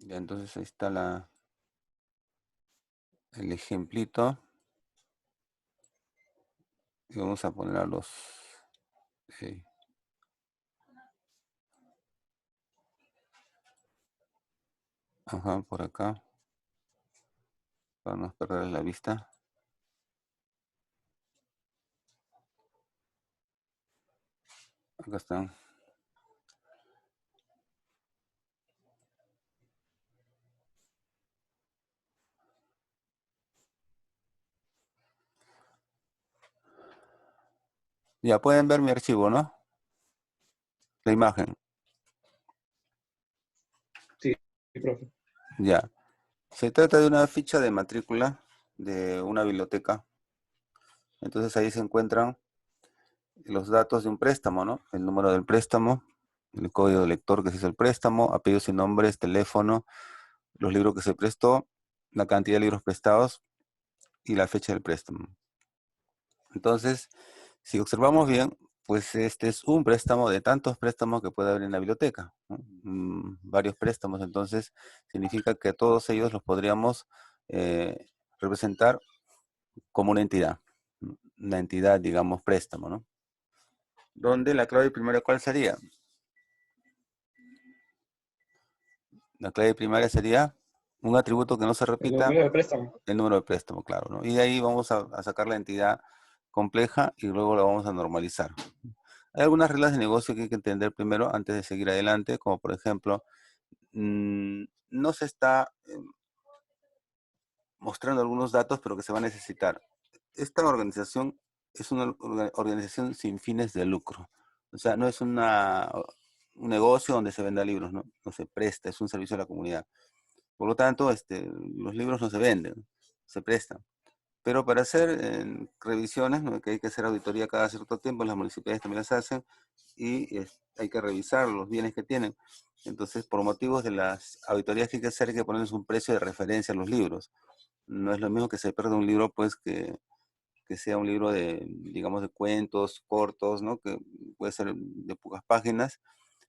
Ya, entonces ahí está el ejemplito. Y vamos a poner a los... eh, ajá, por acá. Para no perder la vista. Acá están. Ya pueden ver mi archivo, ¿no? La imagen. Sí, profe. Ya. Se trata de una ficha de matrícula de una biblioteca. Entonces ahí se encuentran los datos de un préstamo, ¿no? El número del préstamo, el código de lector que se hizo el préstamo, apellidos y nombres, teléfono, los libros que se prestó, la cantidad de libros prestados y la fecha del préstamo. Entonces, si observamos bien, pues este es un préstamo de tantos préstamos que puede haber en la biblioteca, ¿no? Varios préstamos, entonces significa que todos ellos los podríamos representar como una entidad, digamos, préstamo, ¿no? Donde la clave primaria, ¿cuál sería? La clave primaria sería un atributo que no se El repita, número de préstamo. el número de préstamo, claro, ¿no? Y de ahí vamos a sacar la entidad compleja y luego la vamos a normalizar. Hay algunas reglas de negocio que hay que entender primero antes de seguir adelante, como por ejemplo, no se está mostrando algunos datos, pero que se va a necesitar. Esta organización es una organización sin fines de lucro. O sea, no es un negocio donde se venda libros, ¿no? No se presta, es un servicio a la comunidad. Por lo tanto, los libros no se venden, se prestan. Pero para hacer revisiones, ¿no? Que hay que hacer auditoría cada cierto tiempo, las municipalidades también las hacen, y hay que revisar los bienes que tienen. Entonces, por motivos de las auditorías que hay que hacer, hay que ponerles un precio de referencia a los libros. No es lo mismo que se pierda un libro, pues, que sea un libro de, digamos, de cuentos cortos, ¿no? Que puede ser de pocas páginas,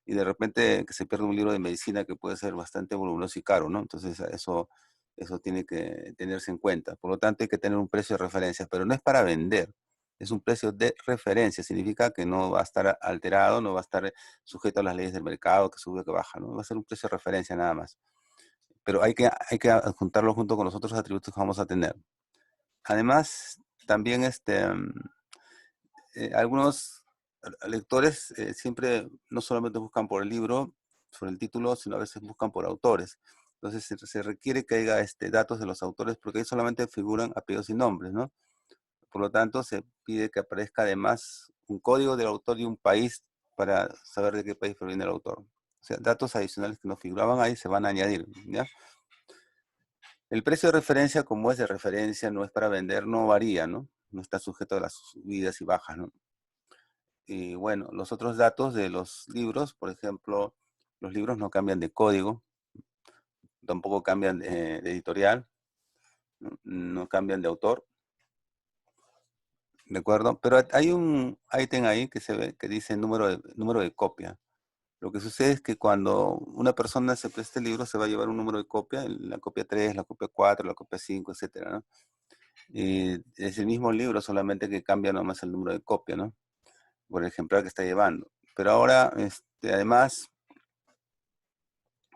y de repente que se pierda un libro de medicina que puede ser bastante voluminoso y caro, ¿no? Entonces eso tiene que tenerse en cuenta. Por lo tanto, hay que tener un precio de referencia, pero no es para vender, es un precio de referencia. Significa que no va a estar alterado, no va a estar sujeto a las leyes del mercado, que sube, que baja, ¿no? Va a ser un precio de referencia nada más. Pero hay que adjuntarlo junto con los otros atributos que vamos a tener. Además, también algunos lectores siempre no solamente buscan por el libro, por el título, sino a veces buscan por autores. Entonces se requiere que haya datos de los autores porque ahí solamente figuran apellidos y nombres, ¿no? Por lo tanto, se pide que aparezca además un código del autor y un país para saber de qué país proviene el autor. O sea, datos adicionales que no figuraban ahí se van a añadir, ¿ya? El precio de referencia, como es de referencia, no es para vender, no varía, ¿no? No está sujeto a las subidas y bajas, ¿no? Y bueno, los otros datos de los libros, por ejemplo, los libros no cambian de código, tampoco cambian de editorial, ¿no? No cambian de autor, ¿de acuerdo? Pero hay un ítem ahí que se ve que dice número de copia. Lo que sucede es que cuando una persona se presta el libro, se va a llevar un número de copia, la copia 3, la copia 4, la copia 5, etcétera, ¿no? Y es el mismo libro, solamente que cambia nomás el número de copia, ¿no? Por el ejemplar que está llevando. Pero ahora, además,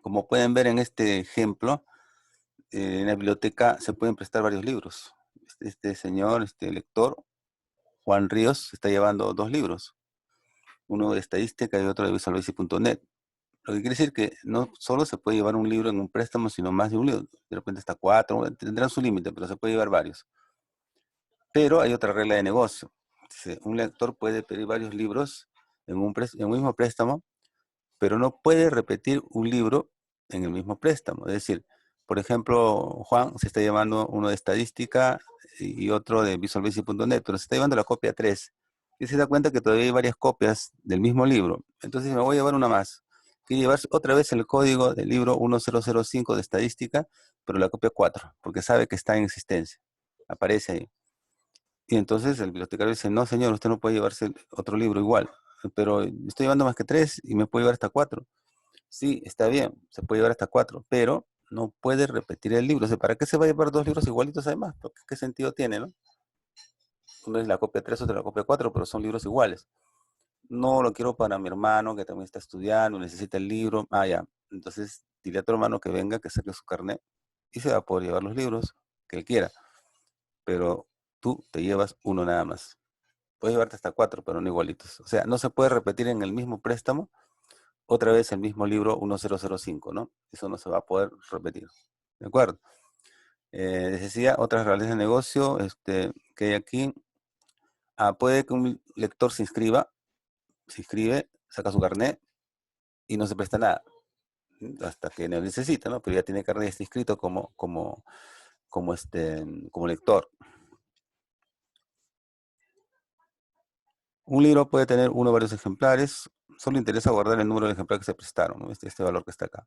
como pueden ver en este ejemplo, en la biblioteca se pueden prestar varios libros. Este señor, este lector, Juan Ríos, está llevando dos libros, uno de estadística y otro de visualbasic.net. Lo que quiere decir que no solo se puede llevar un libro en un préstamo, sino más de un libro. De repente hasta cuatro, tendrán su límite, pero se puede llevar varios. Pero hay otra regla de negocio. Dice, un lector puede pedir varios libros en un mismo préstamo, pero no puede repetir un libro en el mismo préstamo. Es decir, por ejemplo, Juan se está llevando uno de estadística y otro de visualbasic.net, pero se está llevando la copia 3 y se da cuenta que todavía hay varias copias del mismo libro. Entonces me voy a llevar una más. Quiere llevar otra vez el código del libro 1005 de estadística, pero la copia 4, porque sabe que está en existencia. Aparece ahí. Y entonces el bibliotecario dice, no, señor, usted no puede llevarse otro libro igual, pero estoy llevando más que 3 y me puedo llevar hasta 4. Sí, está bien, se puede llevar hasta 4, pero no puede repetir el libro. O sea, ¿para qué se va a llevar dos libros igualitos además? Porque, ¿qué sentido tiene, no? Uno es la copia 3, otro es la copia 4, pero son libros iguales. No lo quiero para mi hermano que también está estudiando, necesita el libro. Ah, ya. Entonces, dile a tu hermano que venga, que saque su carnet y se va a poder llevar los libros que él quiera. Pero tú te llevas uno nada más. Puedes llevarte hasta 4, pero no igualitos. O sea, no se puede repetir en el mismo préstamo otra vez el mismo libro 1005, ¿no? Eso no se va a poder repetir. ¿De acuerdo? Les decía, otras realidades de negocio que hay aquí. Puede que un lector se inscribe, saca su carnet y no se presta nada hasta que no necesita, ¿no? Pero ya tiene carnet y está inscrito como lector. Un libro puede tener uno o varios ejemplares. Solo interesa guardar el número de ejemplares que se prestaron, ¿no? Este valor que está acá.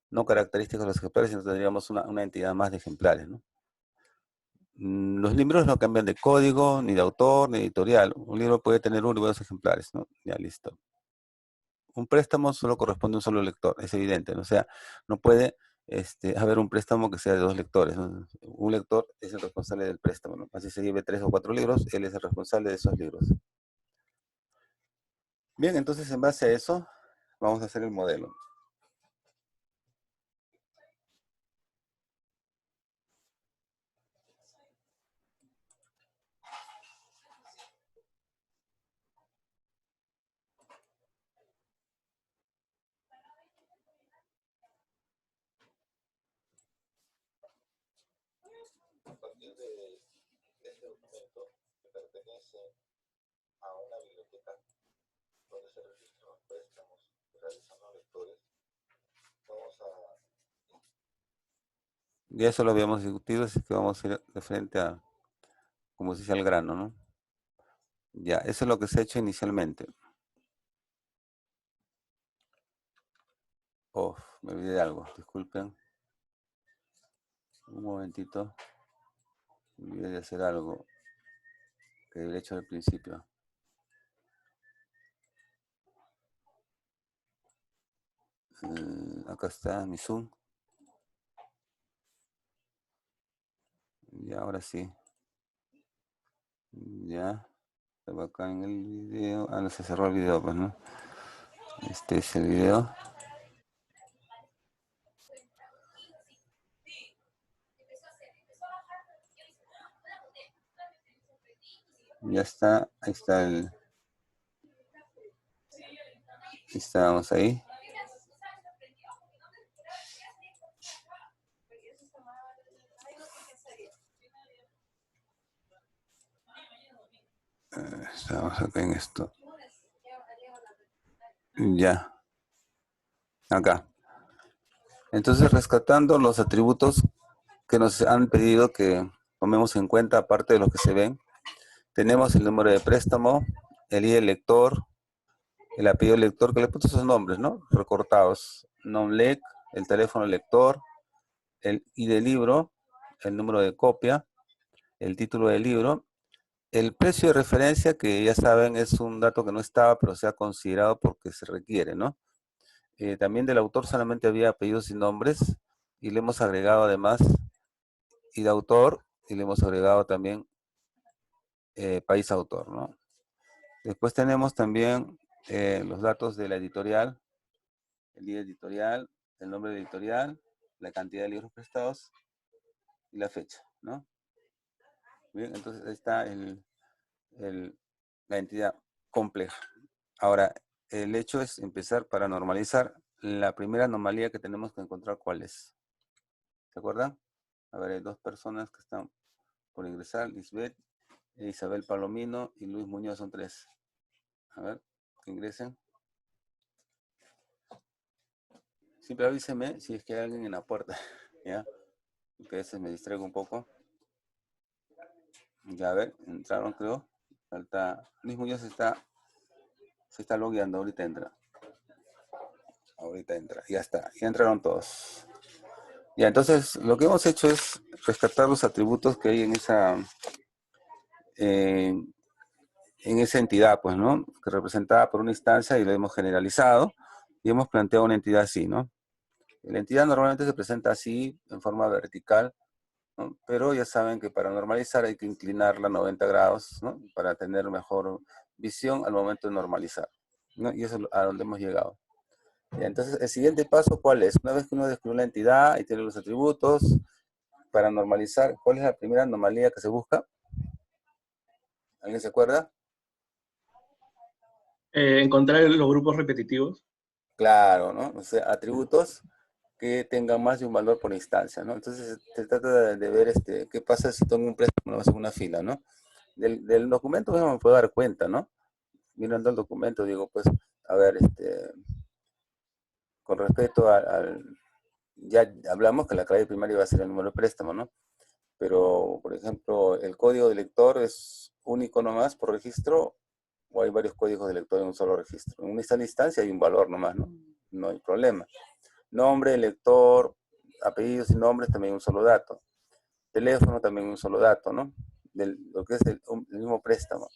No características de los ejemplares, sino tendríamos una entidad más de ejemplares, ¿no? Los libros no cambian de código, ni de autor, ni editorial. Un libro puede tener uno y varios ejemplares, ¿no? Ya listo. Un préstamo solo corresponde a un solo lector, es evidente, ¿no? O sea, no puede haber un préstamo que sea de dos lectores, ¿no? Un lector es el responsable del préstamo, ¿no? Así se lleve 3 o 4 libros, él es el responsable de esos libros. Bien, entonces en base a eso, vamos a hacer el modelo. A partir de este documento que pertenece a una biblioteca donde se registran los préstamos que realizan los lectores, vamos a... Ya eso lo habíamos discutido, así que vamos a ir de frente a, como se dice, al grano, ¿no? Ya, eso es lo que se ha hecho inicialmente. Oh, me olvidé de algo, disculpen. Un momentito. Me olvidé de hacer algo que debería hecho al principio. Acá está mi Zoom. Ya, ahora sí. Ya. Estaba acá en el video. No se cerró el video, pues, ¿no? Este es el video. Ya está. Ahí está el... Estábamos ahí. Estamos acá en esto. Ya. Acá. Entonces, rescatando los atributos que nos han pedido que tomemos en cuenta, aparte de los que se ven, tenemos el número de préstamo, el ID del lector, el apellido del lector, que le puso esos nombres, ¿no? Recortados. Non-lec, el teléfono del lector, el ID del libro, el número de copia, el título del libro, el precio de referencia, que ya saben es un dato que no estaba, pero se ha considerado porque se requiere, ¿no? También del autor solamente había apellidos y nombres, y le hemos agregado además ID de autor, y le hemos agregado también país autor, ¿no? Después tenemos también los datos de la editorial, el día editorial, el nombre de editorial, la cantidad de libros prestados y la fecha, ¿no? Bien, entonces ahí está la entidad compleja. Ahora, el hecho es empezar para normalizar. La primera anomalía que tenemos que encontrar, ¿cuál es? ¿Se acuerdan? A ver, hay dos personas que están por ingresar, Lisbeth, Isabel Palomino y Luis Muñoz, son 3. A ver, que ingresen. Siempre avíseme si es que hay alguien en la puerta, ¿ya? Que a veces me distraigo un poco. Ya, a ver, entraron creo. Falta, Luis Muñoz se está logueando, ahorita entra. Ahorita entra, ya está, ya entraron todos. Ya, entonces lo que hemos hecho es rescatar los atributos que hay eh, en esa entidad, pues, ¿no? Que representada por una instancia y lo hemos generalizado. y hemos planteado una entidad así, ¿no? La entidad normalmente se presenta así, en forma vertical, ¿no? Pero ya saben que para normalizar hay que inclinarla 90 grados, ¿no? Para tener mejor visión al momento de normalizar, ¿no? Y eso es a donde hemos llegado. Ya, entonces, el siguiente paso, ¿cuál es? Una vez que uno descubrió la entidad y tiene los atributos, para normalizar, ¿cuál es la primera anomalía que se busca? ¿Alguien se acuerda? Encontrar los grupos repetitivos. Claro, ¿no? O sea, atributos que tengan más de un valor por instancia, ¿no? Entonces, se trata de ver qué pasa si tomo un préstamo en una fila, ¿no? Del documento mismo me puedo dar cuenta, ¿no? Mirando el documento, digo, pues, a ver, con respecto ya hablamos que la clave primaria va a ser el número de préstamo, ¿no? Pero, por ejemplo, el código de lector es único nomás por registro, o hay varios códigos de lector en un solo registro. En esta instancia hay un valor nomás, ¿no? No hay problema. Nombre, lector, apellidos y nombres también un solo dato. Teléfono también un solo dato, ¿no? Lo que es el mismo préstamo.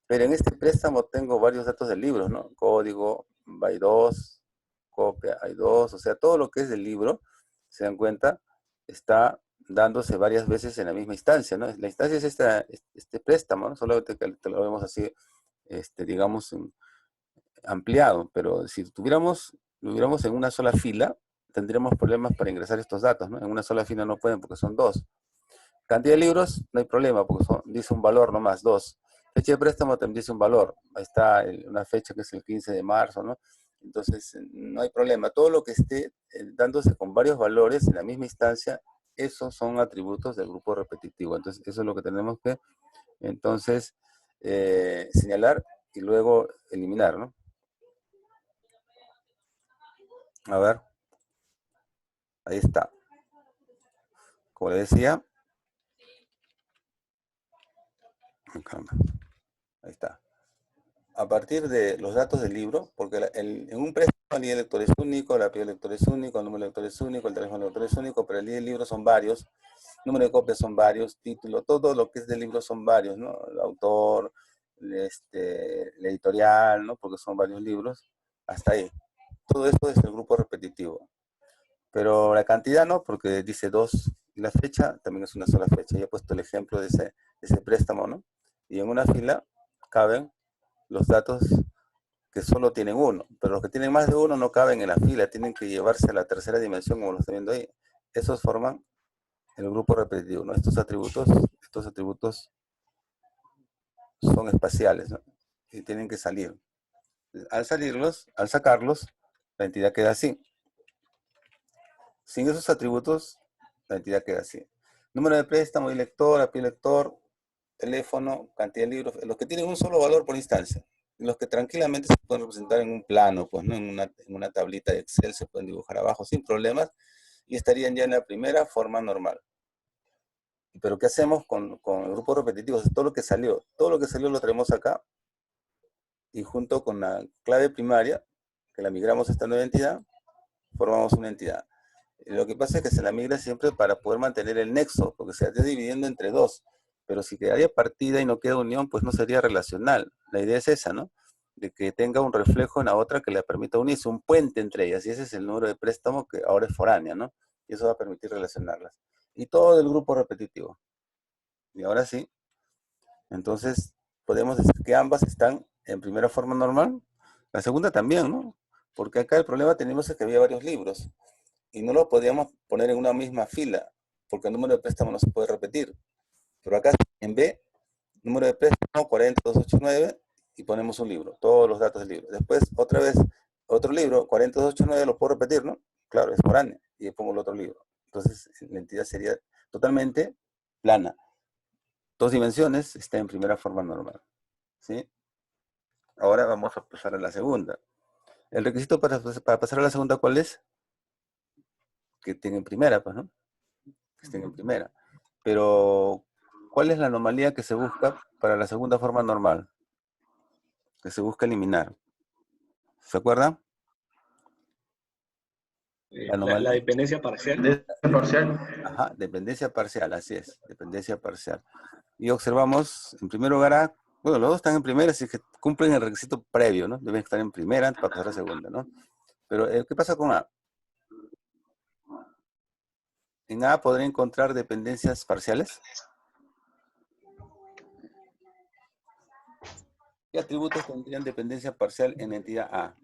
Pero en este préstamo tengo varios datos del libro, ¿no? Código, by 2, copia, hay 2, o sea, todo lo que es del libro, se dan cuenta, está dándose varias veces en la misma instancia, ¿no? La instancia es este préstamo, ¿no? Solo que te lo vemos así, digamos, ampliado, pero si lo hubiéramos en una sola fila, tendríamos problemas para ingresar estos datos, ¿no? En una sola fila no pueden porque son dos. Cantidad de libros, no hay problema, porque dice un valor nomás, dos. Fecha de préstamo también dice un valor. Ahí está una fecha que es el 15 de marzo, ¿no? Entonces, no hay problema. Todo lo que esté dándose con varios valores en la misma instancia, esos son atributos del grupo repetitivo. Entonces, eso es lo que tenemos que, entonces, señalar y luego eliminar, ¿no? A ver, ahí está. Como le decía, caramba, ahí está. A partir de los datos del libro, porque en un préstamo el ID del lector es único, el apellido del lector es único, el número del lector es único, el teléfono del lector es único, pero el ID del libro son varios, el número de copias son varios, título, todo lo que es del libro son varios, ¿no? El autor, el editorial, ¿no? Porque son varios libros, hasta ahí. Todo esto es el grupo repetitivo. Pero la cantidad no, porque dice dos, y la fecha también es una sola fecha. Ya he puesto el ejemplo de ese préstamo, ¿no? Y en una fila caben los datos que solo tienen uno, pero los que tienen más de uno no caben en la fila, tienen que llevarse a la tercera dimensión, como lo está viendo ahí. Esos forman el grupo repetitivo, ¿no? Estos atributos son espaciales, ¿no? Y tienen que salir. Al sacarlos, la entidad queda así. Sin esos atributos, la entidad queda así. Número de préstamo y lector, API lector, teléfono, cantidad de libros, los que tienen un solo valor por instancia. Los que tranquilamente se pueden representar en un plano, pues, ¿no? En una tablita de Excel se pueden dibujar abajo sin problemas y estarían ya en la primera forma normal. Pero ¿qué hacemos con el grupo repetitivo? Es todo lo que salió lo traemos acá y junto con la clave primaria, que la migramos a esta nueva entidad, formamos una entidad. Lo que pasa es que se la migra siempre para poder mantener el nexo, porque se está dividiendo entre dos. Pero si quedaría partida y no queda unión, pues no sería relacional. La idea es esa, ¿no? De que tenga un reflejo en la otra que le permita unirse, un puente entre ellas. Y ese es el número de préstamo que ahora es foránea, ¿no? Y eso va a permitir relacionarlas. Y todo el grupo repetitivo. Y ahora sí, entonces podemos decir que ambas están en primera forma normal. La segunda también, ¿no? Porque acá el problema tenemos es que había varios libros y no lo podíamos poner en una misma fila, porque el número de préstamo no se puede repetir. Pero acá en B, número de préstamo 40289 y ponemos un libro, todos los datos del libro. Después, otra vez, otro libro, 40289, lo puedo repetir, ¿no? Claro, es foráneo, y pongo el otro libro. Entonces, la entidad sería totalmente plana. Dos dimensiones, está en primera forma normal. ¿Sí? Ahora vamos a pasar a la segunda. El requisito para pasar a la segunda, ¿cuál es? Que estén en primera, pues, ¿no? Que estén en primera. Pero, ¿cuál es la anomalía que se busca para la segunda forma normal? Que se busca eliminar. ¿Se acuerdan? La La anomalía. dependencia parcial. Dependencia parcial. Ajá, dependencia parcial, así es, dependencia parcial. Y observamos, en primer lugar, los dos están en primera, así que cumplen el requisito previo, ¿no? Deben estar en primera para pasar a segunda, ¿no? Pero, ¿qué pasa con A? En A podría encontrar dependencias parciales. ¿Qué atributos tendrían dependencia parcial en la entidad A?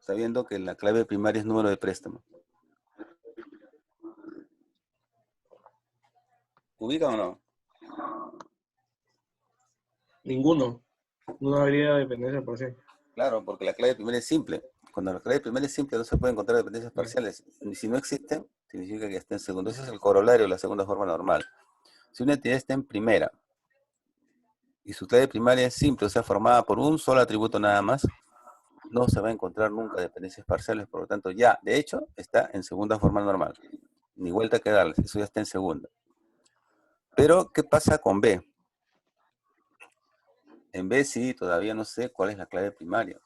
Sabiendo que la clave primaria es número de préstamo. ¿Ubica o no? Ninguno. No habría dependencia por sí. Claro, porque la clave primaria es simple. Cuando la clave primaria es simple no se puede encontrar dependencias parciales. Y si no existen, significa que está en segundo. Ese es el corolario de la segunda forma normal. Si una entidad está en primera y su clave primaria es simple, o sea, formada por un solo atributo nada más, no se va a encontrar nunca dependencias parciales, por lo tanto ya, de hecho, está en segunda forma normal. Ni vuelta que darles, eso ya está en segunda. Pero, ¿qué pasa con B? En B sí, todavía no sé cuál es la clave primaria,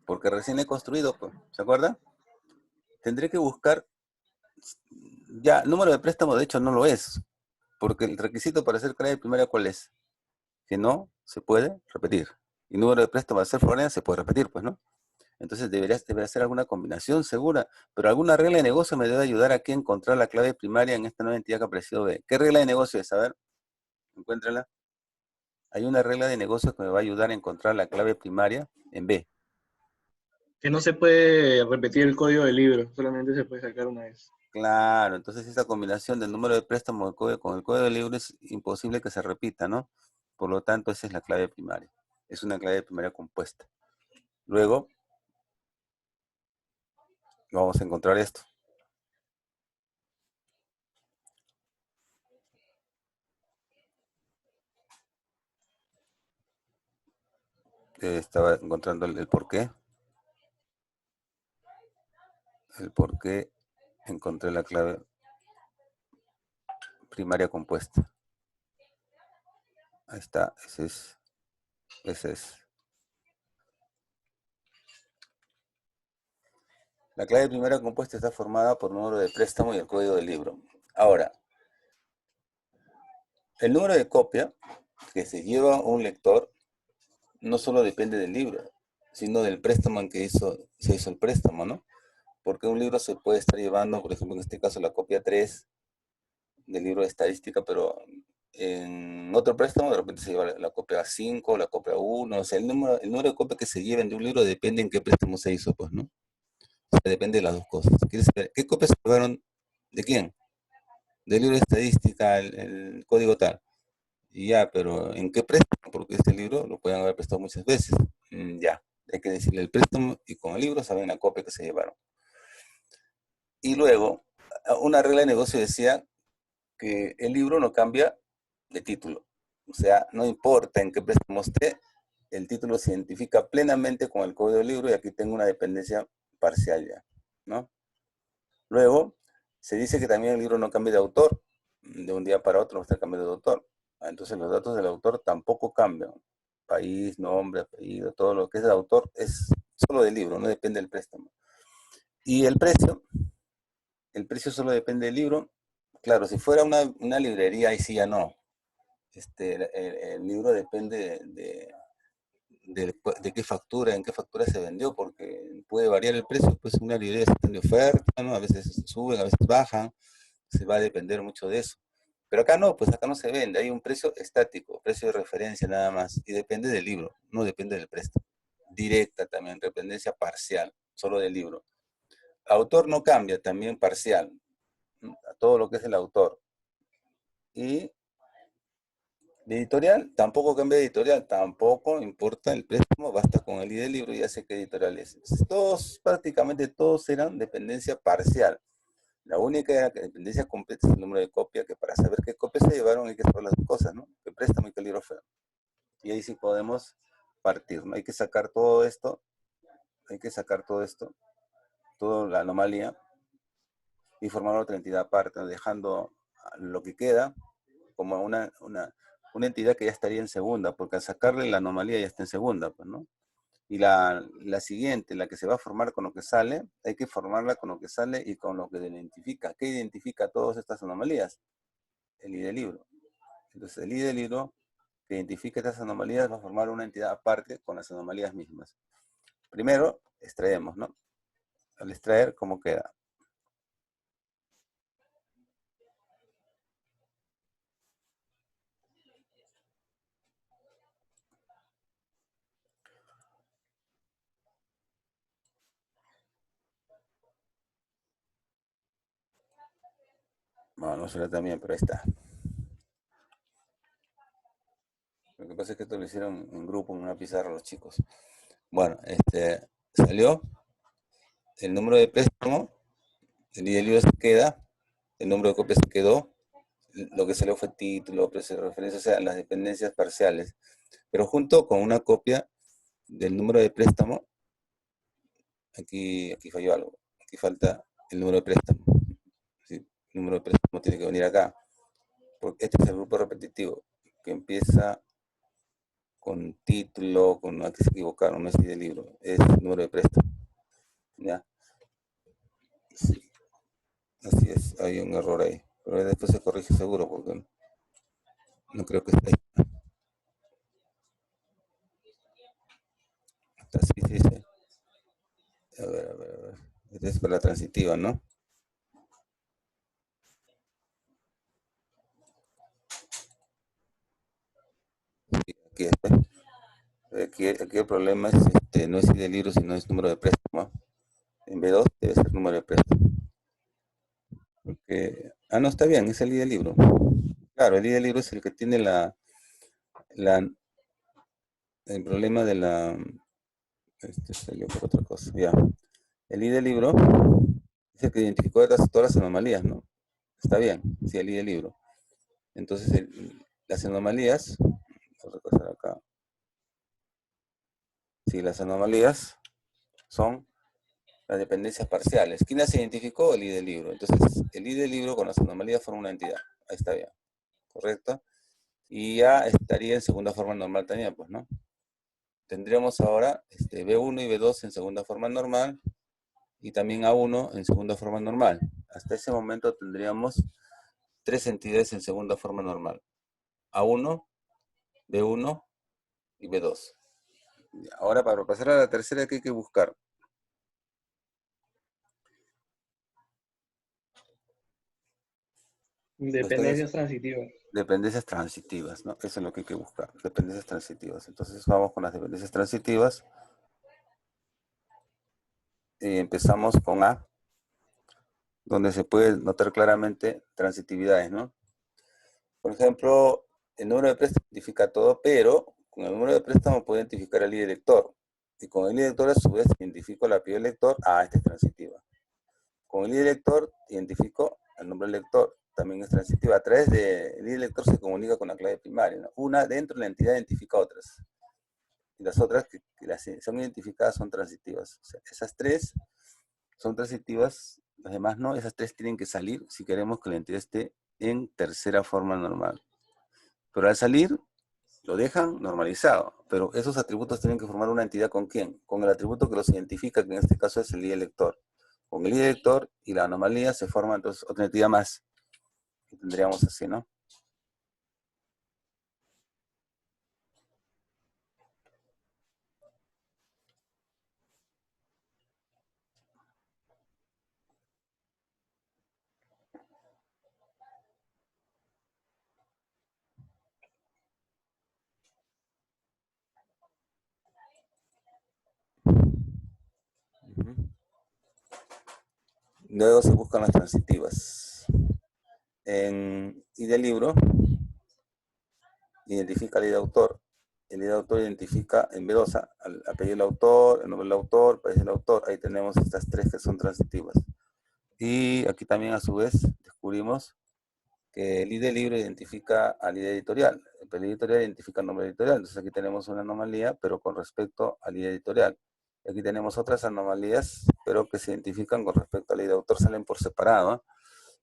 porque recién he construido, pues, ¿se acuerda? Tendré que buscar, ya, número de préstamo de hecho no lo es, porque el requisito para hacer clave primaria, ¿cuál es? Que no se puede repetir. Y número de préstamo al ser foránea se puede repetir, pues, ¿no? Entonces debería ser alguna combinación segura, pero alguna regla de negocio me debe ayudar aquí a encontrar la clave primaria en esta nueva entidad que ha aparecido B. ¿Qué regla de negocio es? A ver, encuéntrala. Hay una regla de negocio que me va a ayudar a encontrar la clave primaria en B. Que no se puede repetir el código del libro, solamente se puede sacar una vez. Claro, entonces esa combinación del número de préstamo con el código del libro es imposible que se repita, ¿no? Por lo tanto, esa es la clave primaria. Es una clave primaria compuesta. Luego, vamos a encontrar esto. Estaba encontrando el por qué. El por qué encontré la clave primaria compuesta. Ahí está, ese es. Ese es. La clave primaria compuesta está formada por número de préstamo y el código del libro. Ahora, el número de copia que se lleva un lector no solo depende del libro, sino del préstamo en que se hizo el préstamo, ¿no? Porque un libro se puede estar llevando, por ejemplo, en este caso la copia 3 del libro de estadística, pero en otro préstamo de repente se lleva la copia 5, la copia 1, o sea, el número de copias que se lleven de un libro depende en qué préstamo se hizo, pues, ¿no? O sea, depende de las dos cosas. ¿Quieres saber qué copias se llevaron de quién? Del libro de estadística, el código tal. Y ya, pero ¿en qué préstamo? Porque este libro lo pueden haber prestado muchas veces. Ya, hay que decirle el préstamo y con el libro saben la copia que se llevaron. Y luego, una regla de negocio decía que el libro no cambia de título. O sea, no importa en qué préstamo esté, el título se identifica plenamente con el código del libro y aquí tengo una dependencia parcial ya, ¿no? Luego, se dice que también el libro no cambia de autor, de un día para otro no está cambiando de autor. Entonces los datos del autor tampoco cambian. País, nombre, apellido, todo lo que es del autor es solo del libro, no depende del préstamo. Y el precio solo depende del libro. Claro, si fuera una librería, ahí sí ya no. El libro depende de qué factura, en qué factura se vendió, porque puede variar el precio, pues una librería está de oferta, ¿no? A veces suben, a veces bajan, se va a depender mucho de eso. Pero acá no, pues acá no se vende, hay un precio estático, precio de referencia nada más, y depende del libro, no depende del préstamo. Directa también, dependencia parcial, solo del libro. Autor no cambia, también parcial, a todo lo que es el autor. Y de editorial, tampoco cambia de editorial, tampoco importa el préstamo, basta con el ID del libro y ya sé qué editorial es. Todos, prácticamente todos eran dependencia parcial. La única dependencia completa es el número de copia, que para saber qué copia se llevaron hay que saber las dos cosas, ¿no? Qué préstamo y qué libro fue. Y ahí sí podemos partir, ¿no? Hay que sacar todo esto, toda la anomalía, y formar otra entidad aparte, ¿no? Dejando lo que queda como una entidad que ya estaría en segunda, porque al sacarle la anomalía ya está en segunda, pues, ¿no? Y la siguiente, la que se va a formar con lo que sale, hay que formarla con lo que sale y con lo que identifica. ¿Qué identifica todas estas anomalías? El ID del libro. Entonces, el ID del libro que identifica estas anomalías va a formar una entidad aparte con las anomalías mismas. Primero, extraemos, ¿no? Al extraer, ¿cómo queda? Bueno, no será también, pero ahí está. Lo que pasa es que esto lo hicieron en grupo, en una pizarra los chicos. Bueno, salió el número de préstamo, el ID libre se queda, el número de copias se quedó, lo que salió fue título, precio de referencia, o sea, las dependencias parciales. Pero junto con una copia del número de préstamo, aquí falló algo, aquí falta el número de préstamo. ¿Sí? El número de préstamo tiene que venir acá, porque este es el grupo repetitivo, que empieza con título, aquí se equivocaron, no es ID libro, es el número de préstamo. ¿Ya? Sí, así es, hay un error ahí, pero después se corrige seguro, porque no creo que esté ahí. Sí, sí, sí. A ver, a ver, a ver. Esta es para la transitiva, ¿no? Aquí está. Aquí el problema es, no es ID libro, sino es número de préstamo. En B2 debe ser número de préstamo. No, está bien, es el ID libro. Claro, el ID libro es el que tiene la, el problema de la... salió por otra cosa, ya. El ID libro es el que identificó todas las anomalías, ¿no? Está bien, sí, el ID libro. Entonces, las anomalías, voy a repasar acá. Sí, las anomalías son las dependencias parciales. ¿Quién las identificó? El ID libro. Entonces, el ID libro con las anomalías forma una entidad. Ahí está bien, ¿correcto? Y ya estaría en segunda forma normal también, pues, ¿no? Tendríamos ahora B1 y B2 en segunda forma normal y también A1 en segunda forma normal. Hasta ese momento tendríamos tres entidades en segunda forma normal. A1, B1 y B2. Ahora para pasar a la tercera, ¿qué hay que buscar? Dependencias transitivas. Dependencias transitivas, ¿no? Eso es lo que hay que buscar, dependencias transitivas. Entonces vamos con las dependencias transitivas y empezamos con A, donde se puede notar claramente transitividades, ¿no? Por ejemplo, el número de préstamo identifica todo, pero con el número de préstamo puede identificar el ID lector. Y con el ID lector, a su vez, identifico la apellido del lector. Esta es transitiva. Con el ID lector, identifico el nombre del lector. También es transitiva. A través del ID lector se comunica con la clave primaria, ¿no? Una dentro de la entidad identifica otras. Y las otras que son identificadas son transitivas. O sea, esas tres son transitivas, las demás no. Esas tres tienen que salir si queremos que la entidad esté en tercera forma normal. Pero al salir, lo dejan normalizado, pero esos atributos tienen que formar una entidad ¿con quién? Con el atributo que los identifica, que en este caso es el ID lector. Con el ID lector y la anomalía se forma entonces otra entidad más, que tendríamos así, ¿no? Luego se buscan las transitivas. En ID libro, identifica el ID autor. El ID autor identifica en B2 al apellido del autor, el nombre del autor, el país del autor. Ahí tenemos estas tres que son transitivas. Y aquí también a su vez descubrimos que el ID libro identifica al ID editorial. El ID editorial identifica el nombre editorial. Entonces aquí tenemos una anomalía, pero con respecto al ID editorial. Aquí tenemos otras anomalías, pero que se identifican con respecto al ID autor, salen por separado, ¿no?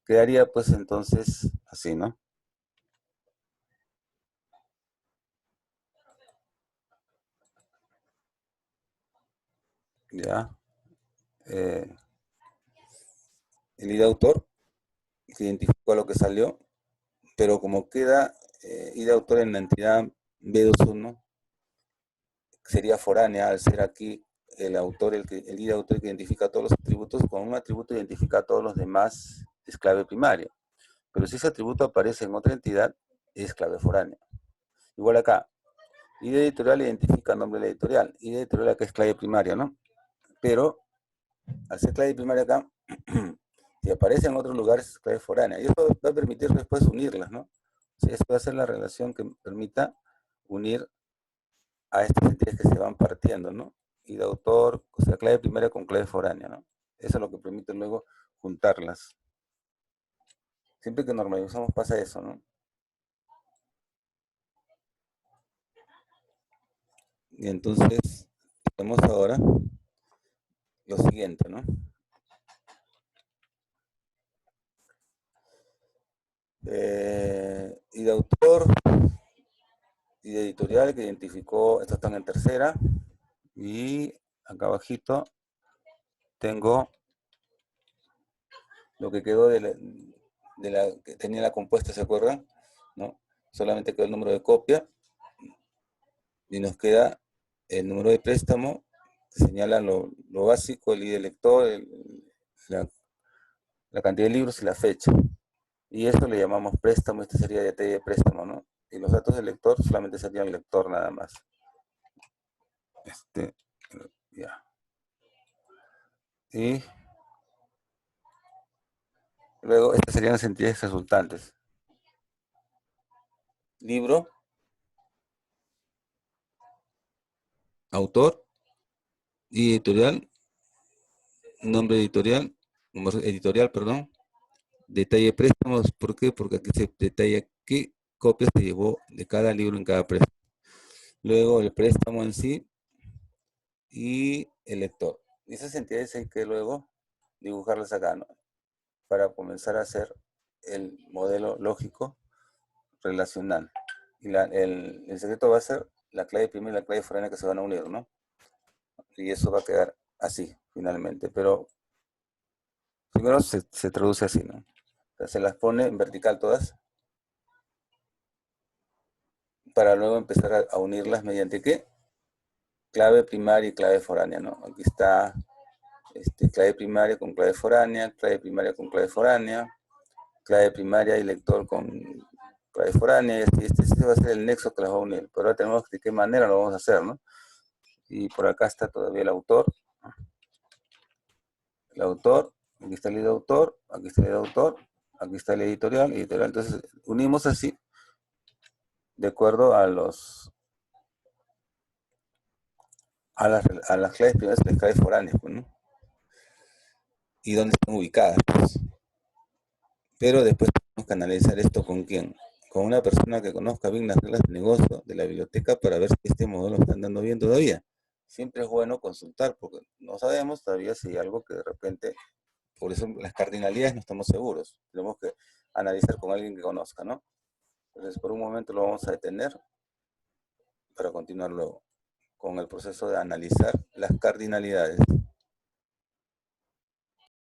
Quedaría pues entonces así, ¿no? Ya. Eh, el ID autor se identificó a lo que salió, pero como queda ID autor en la entidad B21, sería foránea al ser aquí el autor, el ID autor que identifica todos los atributos, con un atributo identifica a todos los demás, es clave primaria. Pero si ese atributo aparece en otra entidad, es clave foránea. Igual acá, ID editorial identifica nombre de la editorial. ID editorial acá es clave primaria, ¿no? Pero al ser clave primaria acá, si aparece en otros lugares es clave foránea. Y esto va a permitir después unirlas, ¿no? O sea, esto va a ser la relación que permita unir a estas entidades que se van partiendo, ¿no? Y de autor, o sea, clave primaria con clave foránea, ¿no? Eso es lo que permite luego juntarlas. Siempre que normalizamos pasa eso, ¿no? Y entonces, tenemos ahora lo siguiente, ¿no? Y de autor y de editorial que identificó, estos están en tercera. Y acá abajito tengo lo que quedó de la que tenía la compuesta, ¿se acuerdan? ¿No? Solamente quedó el número de copia y nos queda el número de préstamo, que señala lo básico, el ID del lector, la cantidad de libros y la fecha. Y esto le llamamos préstamo, este sería detalle de préstamo, ¿no? Y los datos del lector solamente serían el lector nada más. Ya. Y luego estas serían las entidades resultantes. Libro, autor y editorial, nombre editorial, perdón, detalle de préstamos, ¿por qué? Porque aquí se detalla qué copias se llevó de cada libro en cada préstamo. Luego el préstamo en sí y el lector. Y esas entidades hay que luego dibujarlas acá, ¿no? Para comenzar a hacer el modelo lógico relacional. Y el secreto va a ser la clave primera y la clave foránea que se van a unir, ¿no? Y eso va a quedar así, finalmente. Pero primero se traduce así, ¿no? O sea, se las pone en vertical todas para luego empezar a unirlas mediante ¿qué? Clave primaria y clave foránea, ¿no? Aquí está clave primaria con clave foránea, clave primaria con clave foránea, clave primaria y lector con clave foránea, y este va a ser el nexo que las va a unir. Pero ahora tenemos de qué manera lo vamos a hacer, ¿no? Y por acá está todavía el autor, aquí está el autor, aquí está el autor, aquí está el editorial. Entonces unimos así, de acuerdo a las claves primeras y las claves foráneas, pues, ¿no? Y dónde están ubicadas, pues. Pero después tenemos que analizar esto con quién, con una persona que conozca bien las reglas de negocio de la biblioteca para ver si este modelo está andando bien todavía. Siempre es bueno consultar porque no sabemos todavía si hay algo que de repente, por eso las cardinalidades no estamos seguros. Tenemos que analizar con alguien que conozca, ¿no? Entonces por un momento lo vamos a detener para continuar luego con el proceso de analizar las cardinalidades.